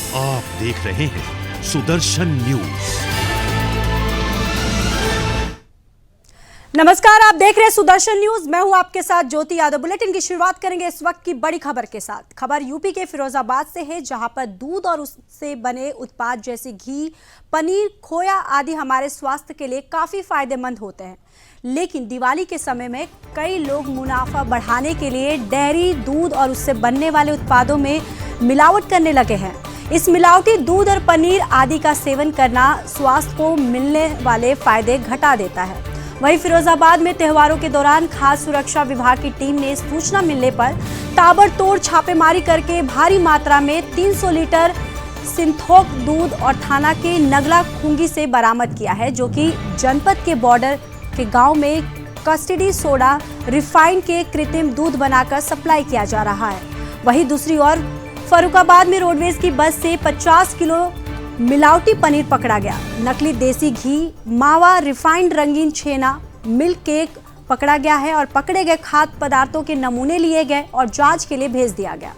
आप देख रहे हैं सुदर्शन न्यूज। नमस्कार, आप देख रहे हैं सुदर्शन न्यूज। मैं हूं आपके साथ ज्योति यादव। बुलेटिन की शुरुआत करेंगे इस वक्त की बड़ी खबर के साथ। खबर यूपी के फिरोजाबाद से है, जहां पर दूध और उससे बने उत्पाद जैसे घी, पनीर, खोया आदि हमारे स्वास्थ्य के लिए काफी फायदेमंद होते हैं। लेकिन दिवाली के समय में कई लोग मुनाफा बढ़ाने के लिए डेयरी, दूध और उससे बनने वाले उत्पादों में मिलावट करने लगे हैं। इस मिलावटी दूध और पनीर आदि का सेवन करना स्वास्थ्य को मिलने वाले फायदे घटा देता है। वहीं फिरोजाबाद में त्योहारों के दौरान खाद्य सुरक्षा विभाग की टीम ने सूचना मिलने पर ताबड़तोड़ छापेमारी करके भारी मात्रा में 300 लीटर सिंथोक दूध और थाना के नगला खुंगी से बरामद किया है, जो कि जनपद के बॉर्डर के गांव में कस्टडी सोडा रिफाइंड के कृत्रिम दूध बनाकर सप्लाई किया जा रहा है। वहीं दूसरी ओर फर्रुखाबाद में रोडवेज की बस से 50 किलो मिलावटी पनीर पकड़ा गया। नकली देसी घी, मावा, रिफाइंड रंगीन छेना, मिल्क केक पकड़ा गया है और पकड़े गए खाद्य पदार्थों के नमूने लिए गए और जांच के लिए भेज दिया गया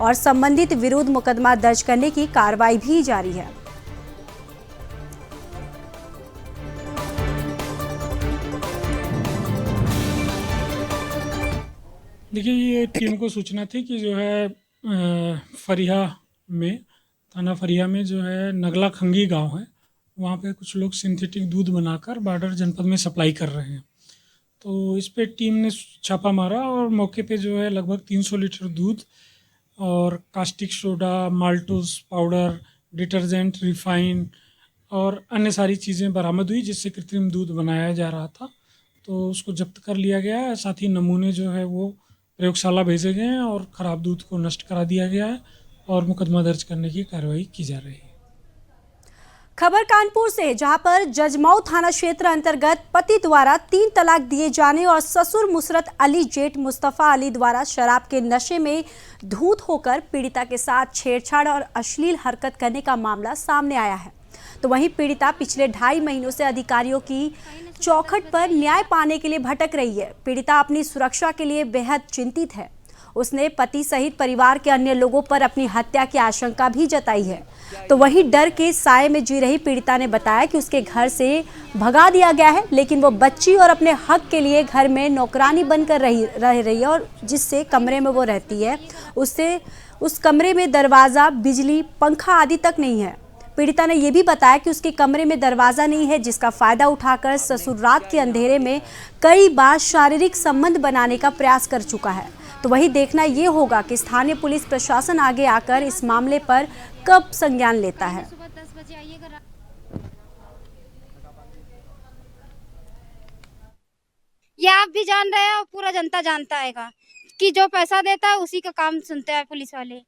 और संबंधित विरुद्ध मुकदमा दर्ज करने की कार्रवाई भी जारी है। देखिए, ये टीम को सूचना थी कि जो है फरिया में, थाना फरिया में जो है नगला खंगी गांव है, वहाँ पे कुछ लोग सिंथेटिक दूध बनाकर बॉर्डर जनपद में सप्लाई कर रहे हैं। तो इस पे टीम ने छापा मारा और मौके पे जो है लगभग 300 लीटर दूध और caustic soda, maltose powder, detergent, refine और अन्य सारी चीज़ें बरामद हुई, जिससे कृत्रिम दूध बनाया जा रहा था। तो उसको जब्त कर लिया गया है। साथ ही नमूने जो है वो प्रयोगशाला भेजे गए हैं और ख़राब दूध को नष्ट करा दिया गया है और मुकदमा दर्ज करने की कार्रवाई की जा रही है। खबर कानपुर से, जहां पर जजमऊ थाना क्षेत्र अंतर्गत पति द्वारा 3 तलाक दिए जाने और ससुर मुसरत अली जेठ मुस्तफा अली द्वारा शराब के नशे में धूत होकर पीड़िता के साथ छेड़छाड़ और अश्लील हरकत करने का मामला सामने आया है। तो वहीं पीड़िता पिछले 2.5 महीनों से अधिकारियों की चौखट पर न्याय पाने के लिए भटक रही है। पीड़िता अपनी सुरक्षा के लिए बेहद चिंतित है। उसने पति सहित परिवार के अन्य लोगों पर अपनी हत्या की आशंका भी जताई है। तो वहीं डर के साए में जी रही पीड़िता ने बताया कि उसके घर से भगा दिया गया है, लेकिन वो बच्ची और अपने हक के लिए घर में नौकरानी बनकर रह रही है और जिससे कमरे में वो रहती है, उससे उस कमरे में दरवाज़ा, बिजली, पंखा आदि तक नहीं है। पीड़िता ने यह भी बताया कि उसके कमरे में दरवाज़ा नहीं है, जिसका फायदा उठाकर ससुर रात के अंधेरे में कई बार शारीरिक संबंध बनाने का प्रयास कर चुका है। तो वही देखना ये होगा कि स्थानीय पुलिस प्रशासन आगे आकर इस मामले पर कब संज्ञान लेता है। ये आप भी जान रहे हैं और पूरा जनता जानता है कि जो पैसा देता है उसी का काम सुनते हैं पुलिस वाले।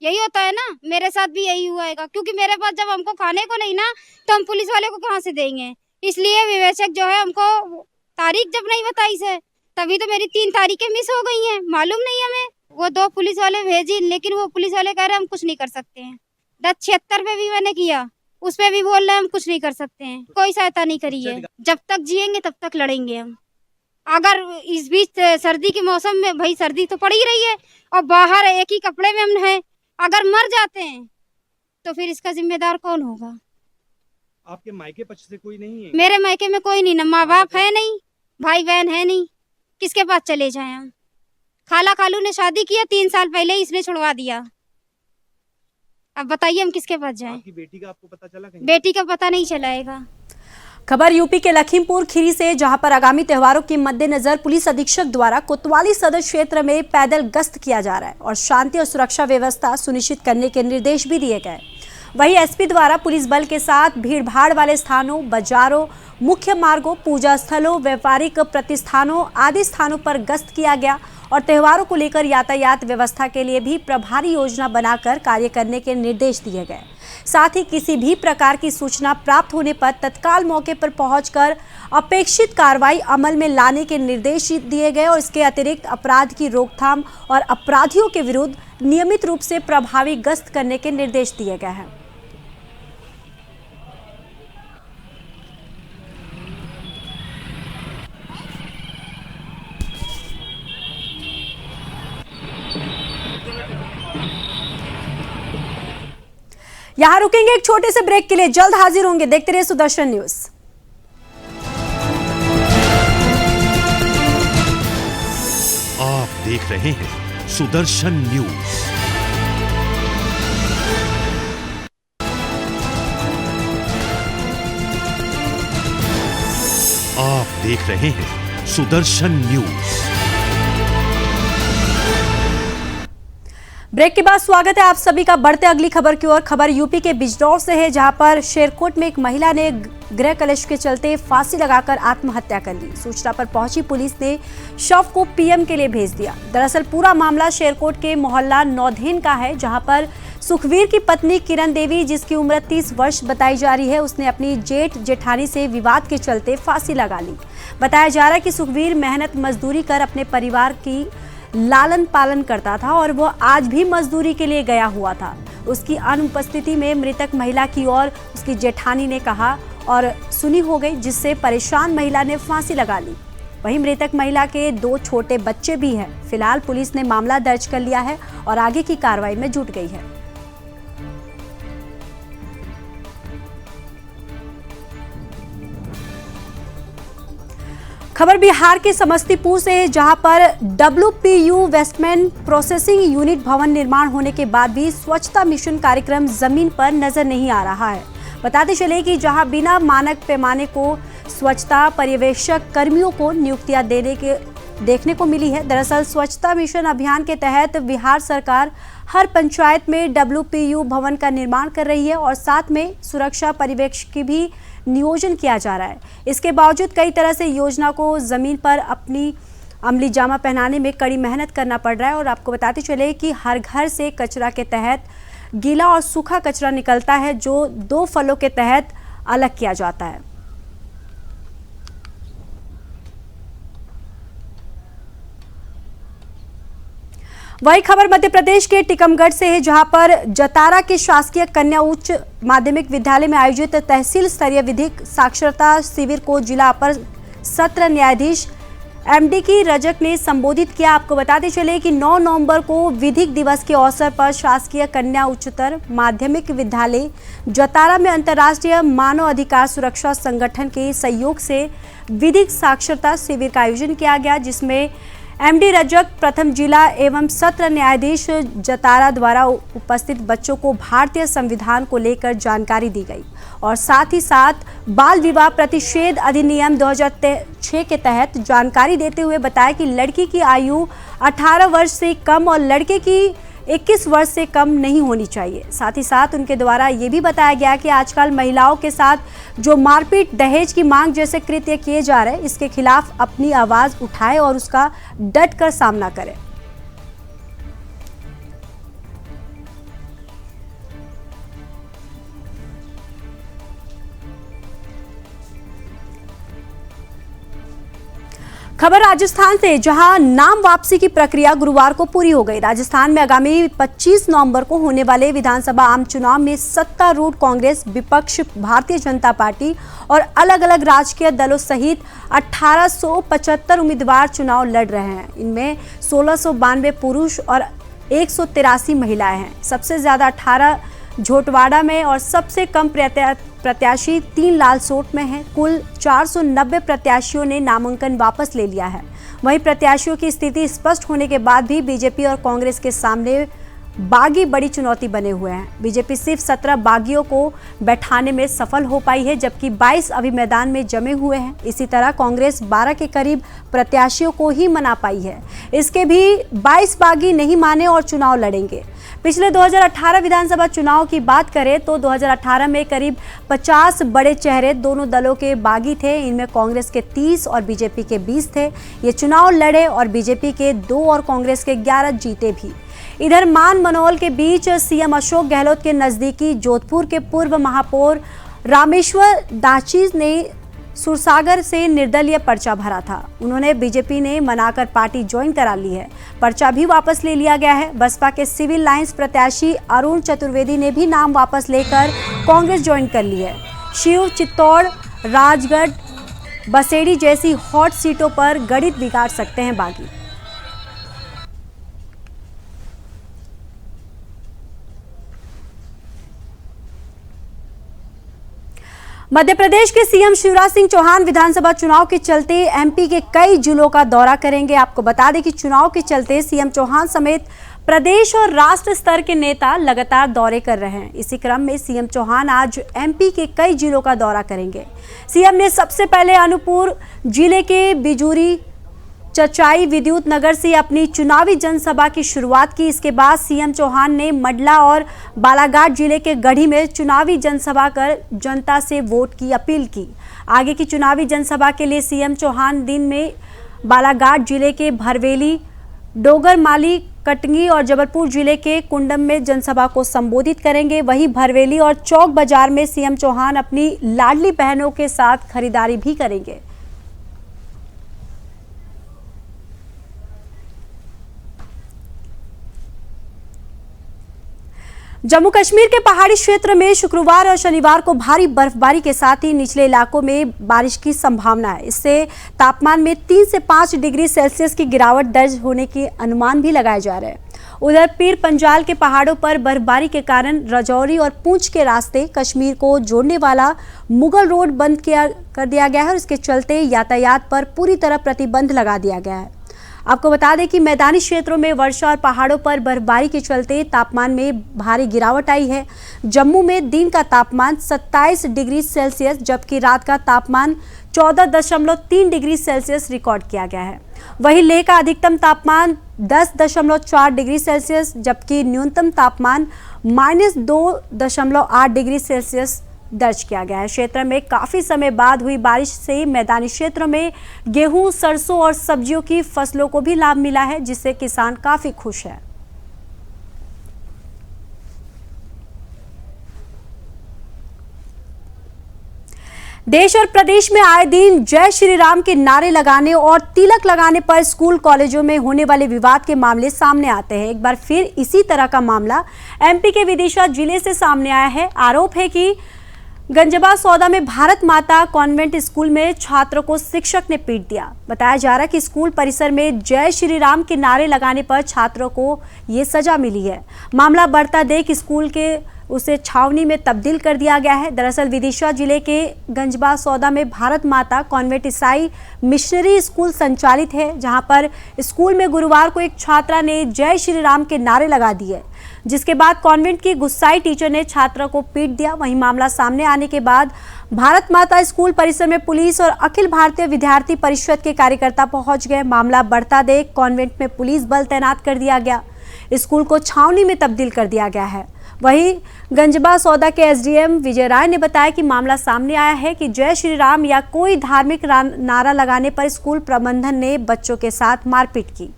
यही होता है ना, मेरे साथ भी यही हुआ है, क्योंकि मेरे पास जब हमको खाने को नहीं ना, तो हम पुलिस वाले को कहाँ से देंगे। इसलिए विवेचक जो है हमको तारीख जब नहीं बताई से, तभी तो मेरी 3 तारीखें मिस हो गई हैं, मालूम नहीं हमें। वो 2 पुलिस वाले भेजी, लेकिन वो पुलिस वाले कह रहे हैं हम कुछ नहीं कर सकते हैं। 1076 पे भी मैंने किया, उस पे भी बोल रहे हैं हम कुछ नहीं कर सकते हैं। कोई सहायता नहीं करी है। जब तक जिएंगे तब तक लड़ेंगे हम। अगर इस बीच सर्दी के मौसम में, भाई सर्दी तो पड़ ही रही है और बाहर एक ही कपड़े में हम हैं, अगर मर जाते हैं तो फिर इसका जिम्मेदार कौन होगा। आपके मायके पक्ष से कोई नहीं है? मेरे मायके में कोई नहीं, ना माँ बाप है, नहीं भाई बहन है, नहीं किसके पास चले जाएं हम। खाला खालू ने शादी किया 3 साल पहले, इसने छुड़वा दिया। अब बताइए हम किसके पास जाएं। आपकी बेटी का आपको पता चला कहीं? बेटी का पता नहीं चलाएगा। खबर यूपी के लखीमपुर खीरी से, जहां पर आगामी त्योहारों के मद्देनजर पुलिस अधीक्षक द्वारा कोतवाली सदर क्षेत्र में पैदल गश्त किया जा रहा है और शांति और सुरक्षा व्यवस्था सुनिश्चित करने के निर्देश भी दिए गए। वहीं एसपी द्वारा पुलिस बल के साथ भीड़भाड़ वाले स्थानों, बाजारों, मुख्य मार्गों, पूजा स्थलों, व्यापारिक प्रतिष्ठानों आदि स्थानों पर गश्त किया गया और त्योहारों को लेकर यातायात व्यवस्था के लिए भी प्रभारी योजना बनाकर कार्य करने के निर्देश दिए गए। साथ ही किसी भी प्रकार की सूचना प्राप्त होने पर तत्काल मौके पर पहुंचकर अपेक्षित कार्रवाई अमल में लाने के निर्देश दिए गए और इसके अतिरिक्त अपराध की रोकथाम और अपराधियों के विरुद्ध नियमित रूप से प्रभावी गश्त करने के निर्देश दिए गए हैं। यहाँ रुकेंगे एक छोटे से ब्रेक के लिए, जल्द हाजिर होंगे। देखते रहिए सुदर्शन न्यूज। आप देख रहे हैं सुदर्शन न्यूज। आप देख रहे हैं सुदर्शन न्यूज। ब्रेक के बाद स्वागत है आप सभी का। बढ़ते अगली खबर की ओर। खबर यूपी के बिजनौर से है, जहां पर शेरकोट में एक महिला ने गृह कलेश के चलते फांसी लगाकर आत्महत्या कर ली। सूचना पर पहुंची पुलिस ने शव को पीएम के लिए भेज दिया। दरअसल पूरा मामला शेरकोट के मोहल्ला नौधेन का है, जहां पर सुखवीर की पत्नी किरण देवी, जिसकी उम्र 30 वर्ष बताई जा रही है, उसने अपनी जेठ जेठानी से विवाद के चलते फांसी लगा ली। बताया जा रहा है कि सुखवीर मेहनत मजदूरी कर अपने परिवार की लालन पालन करता था और वो आज भी मजदूरी के लिए गया हुआ था। उसकी अनुपस्थिति में मृतक महिला की ओर उसकी जेठानी ने कहा और सुनी हो गई, जिससे परेशान महिला ने फांसी लगा ली। वहीं मृतक महिला के 2 छोटे बच्चे भी हैं। फिलहाल पुलिस ने मामला दर्ज कर लिया है और आगे की कार्रवाई में जुट गई है। खबर बिहार के समस्तीपुर से है, जहां पर WPU वेस्टमेंट प्रोसेसिंग यूनिट भवन निर्माण होने के बाद भी स्वच्छता मिशन कार्यक्रम जमीन पर नजर नहीं आ रहा है। बताते चले कि जहां बिना मानक पैमाने को स्वच्छता पर्यवेक्षक कर्मियों को नियुक्तियां देखने को मिली है। दरअसल स्वच्छता मिशन अभियान के तहत बिहार सरकार हर पंचायत में WPU भवन का निर्माण कर रही है और साथ में सुरक्षा पर्यवेक्षक की भी नियोजन किया जा रहा है। इसके बावजूद कई तरह से योजना को जमीन पर अपनी अमली जामा पहनाने में कड़ी मेहनत करना पड़ रहा है। और आपको बताते चले कि हर घर से कचरा के तहत गीला और सूखा कचरा निकलता है, जो 2 फलों के तहत अलग किया जाता है। वही खबर मध्य प्रदेश के टीकमगढ़ से है, जहां पर जतारा के शासकीय कन्या उच्च माध्यमिक विद्यालय में आयोजित तहसील स्तरीय विधिक साक्षरता शिविर को जिला अपर सत्र न्यायाधीश MD की रजक ने संबोधित किया। आपको बताते चले कि 9 नवंबर को विधिक दिवस के अवसर पर शासकीय कन्या उच्चतर माध्यमिक विद्यालय जतारा में अंतर्राष्ट्रीय मानव अधिकार सुरक्षा संगठन के सहयोग से विधिक साक्षरता शिविर का आयोजन किया गया, जिसमें MD रजक प्रथम जिला एवं सत्र न्यायाधीश जतारा द्वारा उपस्थित बच्चों को भारतीय संविधान को लेकर जानकारी दी गई और साथ ही साथ बाल विवाह प्रतिषेध अधिनियम 2006 के तहत जानकारी देते हुए बताया कि लड़की की आयु 18 वर्ष से कम और लड़के की 21 वर्ष से कम नहीं होनी चाहिए। साथ ही साथ उनके द्वारा ये भी बताया गया कि आजकल महिलाओं के साथ जो मारपीट, दहेज की मांग जैसे कृत्य किए जा रहे हैं, इसके खिलाफ अपनी आवाज उठाए और उसका डट कर सामना करें। खबर राजस्थान से, जहां नाम वापसी की प्रक्रिया गुरुवार को पूरी हो गई। राजस्थान में आगामी 25 नवंबर को होने वाले विधानसभा आम चुनाव में सत्तारूढ़ कांग्रेस, विपक्ष भारतीय जनता पार्टी और अलग अलग राजकीय दलों सहित 1875 उम्मीदवार चुनाव लड़ रहे हैं। इनमें 1692 पुरुष और 183 महिलाएं हैं। सबसे ज्यादा 18 झोटवाड़ा में और सबसे कम प्रत्याशी 3 लालसोट में हैं। कुल 490 प्रत्याशियों ने नामांकन वापस ले लिया है। वहीं प्रत्याशियों की स्थिति स्पष्ट होने के बाद भी बीजेपी और कांग्रेस के सामने बागी बड़ी चुनौती बने हुए हैं। बीजेपी सिर्फ 17 बागियों को बैठाने में सफल हो पाई है, जबकि 22 अभी मैदान में जमे हुए हैं। इसी तरह कांग्रेस 12 के करीब प्रत्याशियों को ही मना पाई है। इसके भी 22 बागी नहीं माने और चुनाव लड़ेंगे। पिछले 2018 विधानसभा चुनाव की बात करें तो 2018 में करीब 50 बड़े चेहरे दोनों दलों के बागी थे। इनमें कांग्रेस के 30 और बीजेपी के 20 थे। ये चुनाव लड़े और बीजेपी के 2 और कांग्रेस के 11 जीते भी। इधर मान मनोल के बीच सीएम अशोक गहलोत के नजदीकी जोधपुर के पूर्व महापौर रामेश्वर दाची ने सुरसागर से निर्दलीय पर्चा भरा था। उन्होंने बीजेपी ने मनाकर पार्टी ज्वाइन करा ली है। पर्चा भी वापस ले लिया गया है। बसपा के सिविल लाइंस प्रत्याशी अरुण चतुर्वेदी ने भी नाम वापस लेकर कांग्रेस ज्वाइन कर ली है। शिव, चित्तौड़, राजगढ़, बसेड़ी जैसी हॉट सीटों पर गणित बिगाड़ सकते हैं बागी। मध्य प्रदेश के सीएम शिवराज सिंह चौहान विधानसभा चुनाव के चलते एमपी के कई जिलों का दौरा करेंगे। आपको बता दें कि चुनाव के चलते सीएम चौहान समेत प्रदेश और राष्ट्र स्तर के नेता लगातार दौरे कर रहे हैं। इसी क्रम में सीएम चौहान आज एमपी के कई जिलों का दौरा करेंगे। सीएम ने सबसे पहले अनूपपुर जिले के बिजूरी चचाई विद्युत नगर से अपनी चुनावी जनसभा की शुरुआत की। इसके बाद सीएम चौहान ने मंडला और बालाघाट जिले के गढ़ी में चुनावी जनसभा कर जनता से वोट की अपील की। आगे की चुनावी जनसभा के लिए सीएम चौहान दिन में बालाघाट जिले के भरवेली, डोगरमाली, कटंगी और जबलपुर जिले के कुंडम में जनसभा को संबोधित करेंगे। वहीं भरवेली और चौक बाजार में सीएम चौहान अपनी लाडली बहनों के साथ खरीदारी भी करेंगे। जम्मू कश्मीर के पहाड़ी क्षेत्र में शुक्रवार और शनिवार को भारी बर्फबारी के साथ ही निचले इलाकों में बारिश की संभावना है। इससे तापमान में 3 से 5 डिग्री सेल्सियस की गिरावट दर्ज होने के अनुमान भी लगाए जा रहे हैं। उधर पीर पंजाल के पहाड़ों पर बर्फबारी के कारण राजौरी और पूंछ के रास्ते कश्मीर को जोड़ने वाला मुगल रोड बंद कर दिया गया है और इसके चलते यातायात पर पूरी तरह प्रतिबंध लगा दिया गया है। आपको बता दें कि मैदानी क्षेत्रों में वर्षा और पहाड़ों पर बर्फबारी के चलते तापमान में भारी गिरावट आई है। जम्मू में दिन का तापमान 27 डिग्री सेल्सियस जबकि रात का तापमान 14.3 डिग्री सेल्सियस रिकॉर्ड किया गया है। वहीं लेह का अधिकतम तापमान 10.4 डिग्री सेल्सियस जबकि न्यूनतम तापमान -2.8 डिग्री सेल्सियस दर्ज किया गया है। क्षेत्र में काफी समय बाद हुई बारिश से मैदानी क्षेत्रों में गेहूं, सरसों और सब्जियों की फसलों को भी लाभ मिला है, जिससे किसान काफी खुश है। देश और प्रदेश में आए दिन जय श्री राम के नारे लगाने और तिलक लगाने पर स्कूल कॉलेजों में होने वाले विवाद के मामले सामने आते हैं। एक बार फिर इसी तरह का मामला एमपी के विदिशा जिले से सामने आया है। आरोप है कि गंजबा सौदा में भारत माता कॉन्वेंट स्कूल में छात्रों को शिक्षक ने पीट दिया। बताया जा रहा है कि स्कूल परिसर में जय श्री राम के नारे लगाने पर छात्रों को ये सजा मिली है। मामला बढ़ता देख स्कूल के उसे छावनी में तब्दील कर दिया गया है। दरअसल विदिशा जिले के गंजबा सौदा में भारत माता कॉन्वेंट ईसाई मिशनरी स्कूल संचालित है, जहां पर स्कूल में गुरुवार को एक छात्रा ने जय श्री राम के नारे लगा दिए, जिसके बाद कॉन्वेंट की गुस्साई टीचर ने छात्रा को पीट दिया। वहीं मामला सामने आने के बाद भारत माता स्कूल परिसर में पुलिस और अखिल भारतीय विद्यार्थी परिषद के कार्यकर्ता पहुंच गए। मामला बढ़ता देख कॉन्वेंट में पुलिस बल तैनात कर दिया गया। स्कूल को छावनी में तब्दील कर दिया गया है। वहीं गंजबा सौदा के एसडीएम विजय राय ने बताया कि मामला सामने आया है कि जय श्री राम या कोई धार्मिक नारा लगाने पर स्कूल प्रबंधन ने बच्चों के साथ मारपीट की।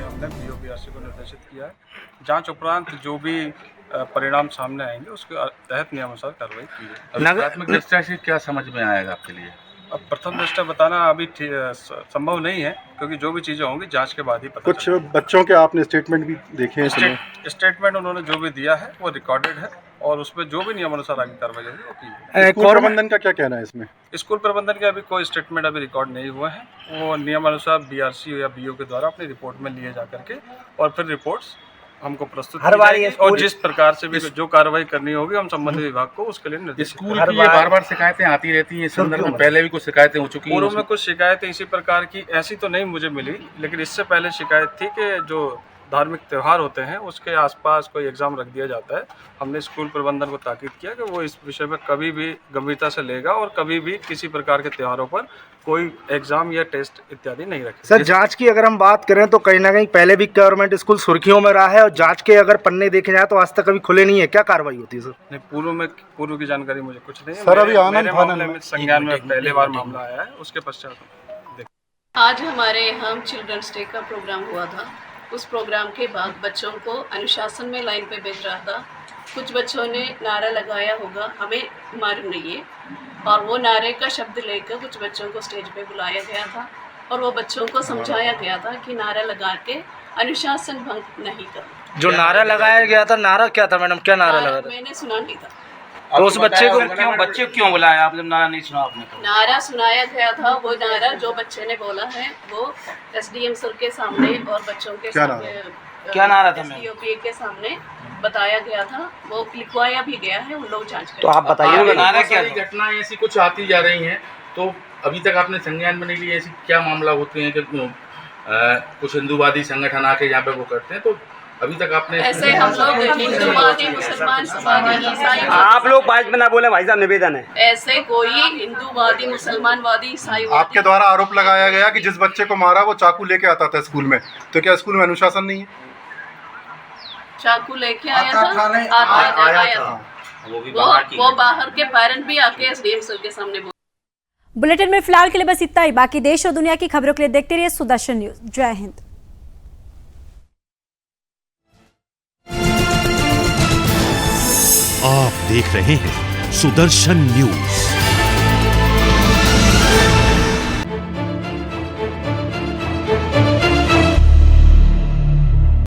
हमने बीओपीआरसी को निर्देशित किया है। जांच उपरांत जो भी परिणाम सामने आएंगे उसके तहत नियमानुसार कार्रवाई की जाएगी। प्राथमिक दृष्टया से क्या समझ में आएगा आपके लिए? अब प्रथम दृष्टया बताना अभी संभव नहीं है, क्योंकि जो भी चीज़ें होंगी जांच के बाद ही पता कुछ बच्चों के आपने स्टेटमेंट भी देखे हैं? स्टेटमेंट उन्होंने जो भी दिया है वो रिकॉर्डेड है और उसमें जो भी नियमानुसार आगे कार्रवाई होगी वो की है। स्कूल प्रबंधन का क्या कहना है इसमें? स्कूल प्रबंधन के अभी कोई स्टेटमेंट अभी रिकॉर्ड नहीं हुआ है। वो नियमानुसार बीआरसी या बीओ के द्वारा अपनी रिपोर्ट में लिए जा करके और फिर रिपोर्ट्स हमको प्रस्तुत की जाएगी और जिस प्रकार से भी जो कार्रवाई करनी होगी हम संबंधित विभाग को उसके लिए निर्देश। स्कूल की ये बार-बार शिकायतें आती रहती हैं। इस संदर्भ में पहले भी कुछ शिकायतें हो चुकी हैं। पूर्व में कुछ शिकायतें इसी प्रकार की ऐसी तो नहीं मुझे मिली, लेकिन इससे पहले शिकायत थी कि जो धार्मिक त्यौहार होते हैं उसके आसपास कोई एग्ज़ाम रख दिया जाता है। हमने स्कूल प्रबंधन को ताकीद किया कि वो इस विषय में कभी भी गंभीरता से लेगा और कभी भी किसी प्रकार के त्योहारों पर कोई एग्जाम या टेस्ट इत्यादि नहीं रखे। सर, जांच की अगर हम बात करें तो कहीं ना कहीं पहले भी गवर्नमेंट स्कूल सुर्खियों में रहा है और जांच के अगर पन्ने देखे जाए तो आज तक कभी खुले नहीं है। क्या कार्रवाई होती है सर? नहीं, पूर्व की जानकारी मुझे कुछ नहीं है। सर, अभी मेरे मामले में संज्ञान में पहले बार मामला आया है, उसके पश्चात आज हमारे यहाँ चिल्ड्रंस डे का प्रोग्राम हुआ था। उस प्रोग्राम के बाद बच्चों को अनुशासन में लाइन पे भेज रहा था। कुछ बच्चों ने नारा लगाया होगा, हमें मालूम नहीं है, और वो नारे का शब्द लेकर कुछ बच्चों को स्टेज पे बुलाया गया था और वो बच्चों को समझाया गया था कि नारा लगा के अनुशासन भंग नहीं करो। जो नारा लगाया गया था, नारा क्या था मैडम? क्या नारा लगा था? मैंने सुना नहीं था। तो उस बच्चे को क्यों बुलाया आप जब नारा नहीं सुना आपने? तो नारा सुनाया गया था, वो नारा जो बच्चे ने बोला है वो एसडीएम सर के सामने और बच्चों के सामने, क्या नारा था? एसडीओपी के सामने बताया गया था, वो लिखवाया भी गया है, उन लोग जांच करें। तो आप बताइए नारा क्या घटनाएं ऐसी कुछ आती जा रही हैं, तो अभी तक आपने संज्ञान में नहीं लिया ऐसी क्या मामला होते हैं कि कुछ हिंदूवादी संगठन आके यहाँ पे वो करते हैं, तो अभी तक आपने ऐसे हम लोग हिंदूवादी मुसलमान समाजी ईसाई, आप लोग बाइक में ना बोले भाई साहब, निवेदन है। ऐसे कोई हिंदूवादी मुसलमानवादी ईसाई आपके द्वारा आरोप लगाया गया कि जिस बच्चे को मारा वो चाकू लेके आता था स्कूल में, तो क्या स्कूल में अनुशासन नहीं है? चाकू लेके आया था, वो बाहर के पेरेंट भी आके एसडीएम सर के सामने बोले। बुलेटिन में फिलहाल के लिए बस इतना ही। बाकी देश और दुनिया की खबरों के लिए देखते रहिए सुदर्शन न्यूज। जय हिंद। आप देख रहे हैं सुदर्शन न्यूज।